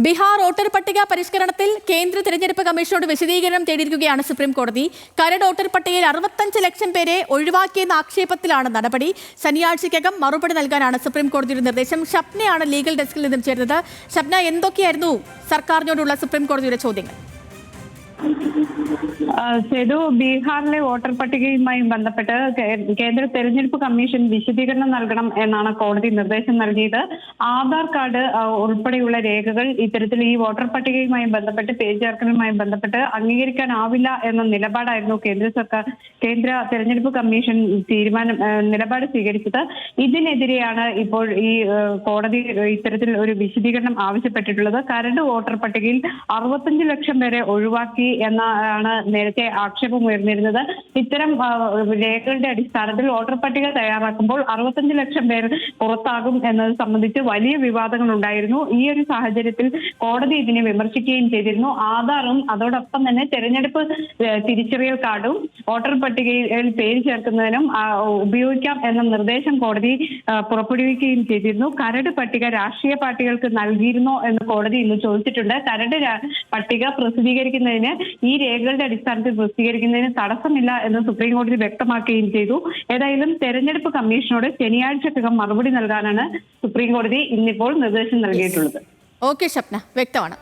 Bihar voter പട്ടിക പരിഷ്കരണത്തിൽ കേന്ദ്ര തെരഞ്ഞെടുപ്പ് കമ്മീഷനോട് വിശദീകരണം തേടിയിരിക്കുകയാണ് സുപ്രീം കോടതി. കരട് വോട്ടർ പട്ടികയിൽ 65 ലക്ഷം പേരെ ഒഴിവാക്കിയെന്ന ആക്ഷേപത്തിലാണ് നടപടി. ശനിയാഴ്ചയ്ക്കകം മറുപടി നൽകാനാണ് സുപ്രീം കോടതിയുടെ നിർദ്ദേശം. ഷപ്നയാണ് ലീഗൽ ഡെസ്കിൽ നിന്നും ചേർന്നത്. ഷപ്ന, എന്തൊക്കെയായിരുന്നു സർക്കാരിനോടുള്ള സുപ്രീം കോടതിയുടെ ചോദ്യങ്ങൾ? സേതു, ബീഹാറിലെ വോട്ടർ പട്ടികയുമായി ബന്ധപ്പെട്ട് കേന്ദ്ര തെരഞ്ഞെടുപ്പ് കമ്മീഷൻ വിശദീകരണം നൽകണം എന്നാണ് കോടതി നിർദ്ദേശം നൽകിയത്. ആധാർ കാർഡ് ഉൾപ്പെടെയുള്ള രേഖകൾ ഇത്തരത്തിൽ ഈ വോട്ടർ പട്ടികയുമായി ബന്ധപ്പെട്ട് പേര് ചേർക്കലുമായി ബന്ധപ്പെട്ട് അംഗീകരിക്കാനാവില്ല എന്ന നിലപാടായിരുന്നു കേന്ദ്ര തെരഞ്ഞെടുപ്പ് കമ്മീഷൻ നിലപാട് സ്വീകരിച്ചത്. ഇതിനെതിരെയാണ് ഇപ്പോൾ ഈ കോടതി ഇത്തരത്തിൽ ഒരു വിശദീകരണം ആവശ്യപ്പെട്ടിട്ടുള്ളത്. കരട് വോട്ടർ പട്ടികയിൽ 65 ലക്ഷം പേരെ ഒഴിവാക്കി എന്നാണ് നേരത്തെ ആക്ഷേപം ഉയർന്നിരുന്നത്. ഇത്തരം രേഖകളുടെ അടിസ്ഥാനത്തിൽ വോട്ടർ പട്ടിക തയ്യാറാക്കുമ്പോൾ 65 ലക്ഷം പേർ പുറത്താകും എന്നത് സംബന്ധിച്ച് വലിയ വിവാദങ്ങൾ ഉണ്ടായിരുന്നു. ഈ ഒരു സാഹചര്യത്തിൽ കോടതി ഇതിനെ വിമർശിക്കുകയും ചെയ്തിരുന്നു. ആധാറും അതോടൊപ്പം തന്നെ തെരഞ്ഞെടുപ്പ് തിരിച്ചറിയൽ കാർഡും വോട്ടർ പട്ടികയിൽ പേര് ചേർക്കുന്നതിനും ഉപയോഗിക്കാം എന്ന നിർദ്ദേശം കോടതി പുറപ്പെടുവിക്കുകയും ചെയ്തിരുന്നു. കരട് പട്ടിക രാഷ്ട്രീയ പാർട്ടികൾക്ക് നൽകിയിരുന്നോ എന്ന് കോടതി ഇന്ന് ചോദിച്ചിട്ടുണ്ട്. കരട് പട്ടിക പ്രസിദ്ധീകരിക്കുന്നതിന് ഈ രേഖകളുടെ അടിസ്ഥാനത്തിൽ പ്രസിദ്ധീകരിക്കുന്നതിന് തടസ്സമില്ല എന്ന് സുപ്രീം കോടതി വ്യക്തമാക്കുകയും ചെയ്തു. ഏതായാലും തെരഞ്ഞെടുപ്പ് കമ്മീഷനോട് ശനിയാഴ്ചക്കകം മറുപടി നൽകാനാണ് സുപ്രീം കോടതി ഇന്നിപ്പോൾ നിർദ്ദേശം നൽകിയിട്ടുള്ളത്. ഓക്കെ ഷപ്ന, വ്യക്തമാണ്.